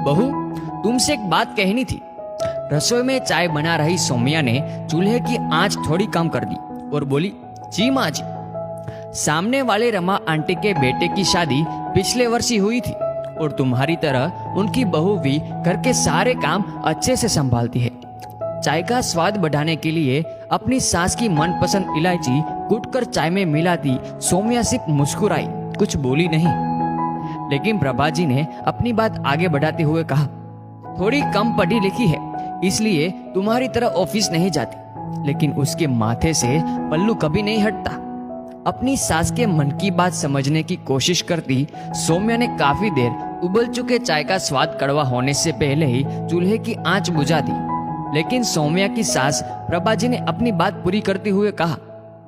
बहू, तुमसे एक बात कहनी थी। रसोई में चाय बना रही सौम्या ने चूल्हे की आंच थोड़ी कम कर दी और बोली, जी माँ जी। सामने वाले रमा आंटी के बेटे की शादी पिछले वर्ष ही हुई थी और तुम्हारी तरह उनकी बहू भी घर के सारे काम अच्छे से संभालती है। चाय का स्वाद बढ़ाने के लिए अपनी सास की मनपसंद इलायची कूटकर चाय में मिलाती सौम्या सिर्फ मुस्कुराई, कुछ बोली नहीं। लेकिन प्रभा जी ने अपनी बात आगे बढ़ाते हुए कहा, थोड़ी कम पढ़ी लिखी है इसलिए तुम्हारी तरह ऑफिस नहीं जाती, लेकिन उसके माथे से पल्लू कभी नहीं हटता। अपनी सास के मन की बात समझने की कोशिश करती सौम्या ने काफी देर उबल चुके चाय का स्वाद कड़वा होने से पहले ही चूल्हे की आंच बुझा दी। लेकिन सौम्या की सास प्रभा जी ने अपनी बात पूरी करते हुए कहा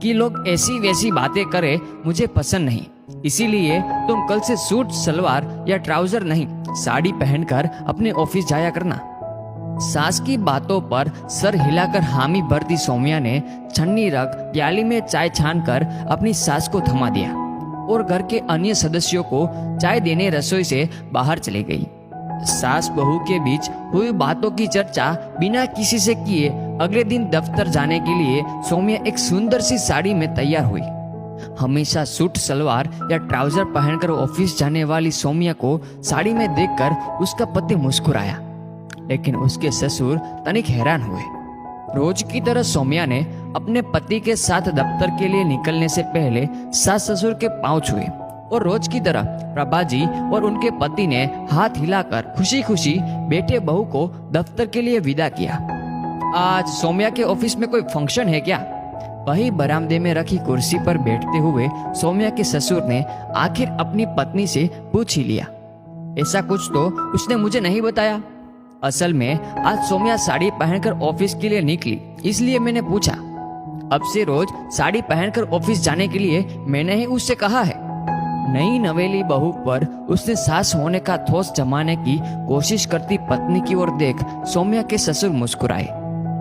कि लोग ऐसी वैसी बातें करें मुझे पसंद नहीं, इसीलिए तुम कल से सूट सलवार या ट्राउजर नहीं साड़ी पहनकर अपने ऑफिस जाया करना। सास की बातों पर सर हिलाकर हामी भरती सौम्या ने छन्नी रख प्याली में चाय छानकर अपनी सास को थमा दिया और घर के अन्य सदस्यों को चाय देने रसोई से बाहर चली गई। सास बहू के बीच हुई बातों की चर्चा बिना किसी से किए अगले दिन दफ्तर जाने के लिए सौम्या एक सुंदर सी साड़ी में तैयार हुई। हमेशा सूट सलवार या ट्राउजर पहनकर ऑफिस जाने वाली सौम्या को साड़ी में देखकर उसका पति मुस्कुराया, लेकिन उसके ससुर तनिक हैरान हुए। रोज की तरह सौम्या ने अपने पति के साथ दफ्तर के लिए निकलने से पहले सास ससुर के पांव छुए और रोज की तरह प्रभा जी और उनके पति ने हाथ हिलाकर खुशी खुशी बेटे बहू को दफ्तर के लिए विदा किया। आज सौम्या के ऑफिस में कोई फंक्शन है क्या? वही बरामदे में रखी कुर्सी पर बैठते हुए सौम्या के ससुर ने आखिर अपनी पत्नी से पूछ ही लिया। ऐसा कुछ तो उसने मुझे नहीं बताया। असल में आज सौम्या साड़ी पहनकर ऑफिस के लिए निकली, इसलिए मैंने पूछा। अब से रोज साड़ी पहनकर ऑफिस जाने के लिए मैंने ही उससे कहा है। नई नवेली बहू पर उसने सास होने का ठोस जमाने की कोशिश करती पत्नी की ओर देख सौम्या के ससुर मुस्कुराए,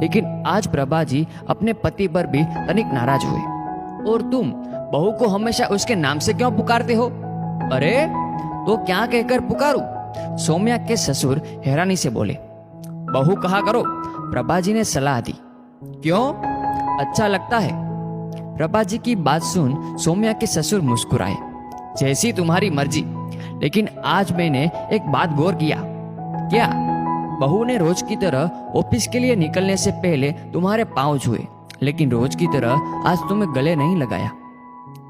लेकिन आज प्रभा जी अपने पति पर भी तनिक नाराज हुए। और तुम बहू को हमेशा उसके नाम से क्यों पुकारते हो? अरे तो क्या कहकर पुकारूं? सौम्या के ससुर हैरानी से बोले। बहू कहा करो, प्रभा जी ने सलाह दी। क्यों? अच्छा लगता है। प्रभा जी की बात सुन सौम्या के ससुर मुस्कुराए। जैसी तुम्हारी मर्जी, लेकिन आज मैंने एक बात गौर किया। क्या? बहू ने रोज की तरह ऑफिस के लिए निकलने से पहले तुम्हारे पांव छुए, लेकिन रोज की तरह आज तुम्हें गले नहीं लगाया।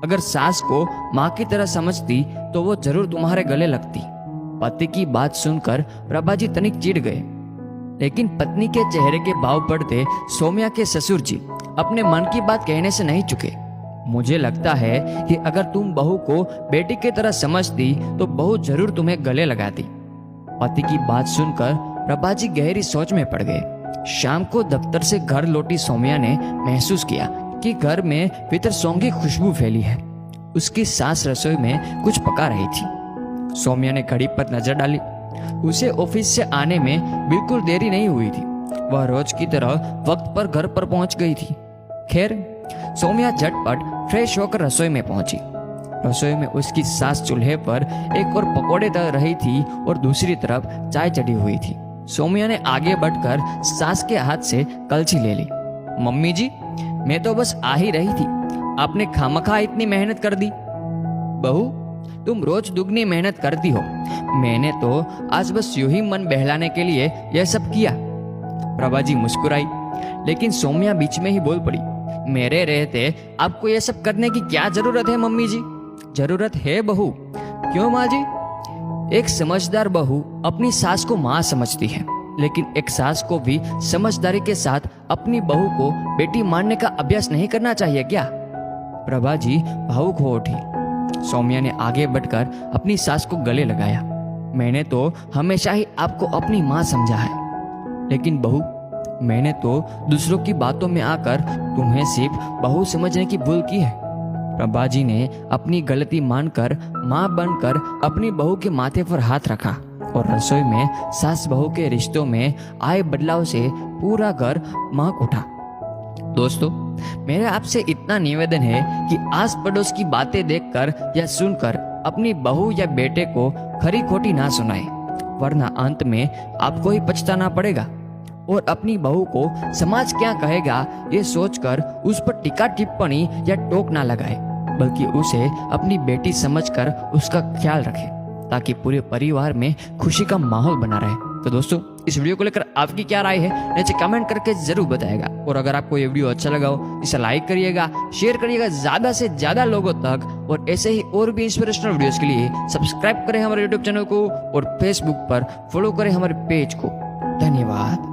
अगर सास को माँ की तरह समझती तो वो जरूर तुम्हारे गले लगती। पति की बात सुनकर प्रभा जी तनिक चिढ़ गए, लेकिन पत्नी के चेहरे के भाव पढ़ते सौम्या के ससुर जी अपने मन की बात कहने से नहीं चुके। मुझे लगता है कि अगर तुम बहू को बेटी की तरह समझती तो बहू जरूर तुम्हें गले लगाती। पति की बात सुनकर प्रभा जी गहरी सोच में पड़ गए। शाम को दफ्तर से घर लौटी सौम्या ने महसूस किया कि घर में भीतर सौंगी खुशबू फैली है। उसकी सास रसोई में कुछ पका रही थी। सौम्या ने घड़ी पर नजर डाली। उसे ऑफिस से आने में बिल्कुल देरी नहीं हुई थी। वह रोज की तरह वक्त पर घर पर पहुंच गई थी। खैर, सौम्या झटपट फ्रेश होकर रसोई में पहुंची। रसोई में उसकी सास चूल्हे पर एक और पकोड़े तल रही थी और दूसरी तरफ चाय चढ़ी हुई थी। सौम्या ने आगे बढ़कर सास के हाथ से कलछी ले ली। मम्मी जी, मैं तो बस आ ही रही थी, आपने खामखा इतनी मेहनत कर दी। बहू, तुम रोज दुगनी मेहनत करती हो, मैंने तो आज बस यूं ही मन बहलाने के लिए यह सब किया। प्रभा जी मुस्कुराई, लेकिन सौम्या बीच में ही बोल पड़ी। मेरे रहते आपको यह सब करने की क्या जरूरत है मम्मी जी? जरूरत है बहू। क्यों माँ जी? एक समझदार बहू अपनी सास को माँ समझती है, लेकिन एक सास को भी समझदारी के साथ अपनी बहू को बेटी मानने का अभ्यास नहीं करना चाहिए क्या? प्रभा जी भावुक हो उठी। सौम्या ने आगे बढ़कर अपनी सास को गले लगाया। मैंने तो हमेशा ही आपको अपनी माँ समझा है, लेकिन बहू, मैंने तो दूसरों की बातों में आकर तुम्हें सिर्फ बहू समझने की भूल की है। प्रभा जी ने अपनी गलती मानकर माँ बनकर अपनी बहू के माथे पर हाथ रखा और रसोई में सास बहू के रिश्तों में आए बदलाव से पूरा घर महक उठा। दोस्तों, मेरा आपसे इतना निवेदन है कि आस पड़ोस की बातें देखकर या सुनकर अपनी बहू या बेटे को खरी खोटी ना सुनाए, वरना अंत में आपको ही पछताना पड़ेगा। और अपनी बहू को समाज क्या कहेगा ये सोचकर उस पर टीका टिप्पणी या टोक ना लगाए, बल्कि उसे अपनी बेटी समझकर उसका ख्याल रखे, ताकि पूरे परिवार में खुशी का माहौल बना रहे। तो दोस्तों, इस वीडियो को लेकर आपकी क्या राय है नीचे कमेंट करके जरूर बताएगा। और अगर आपको ये वीडियो अच्छा लगा हो इसे लाइक करिएगा, शेयर करिएगा ज्यादा से ज्यादा लोगों तक। और ऐसे ही और भी इंस्पिरेशनल वीडियोस के लिए सब्सक्राइब करें हमारे यूट्यूब चैनल को और फेसबुक पर फॉलो करें हमारे पेज को। धन्यवाद।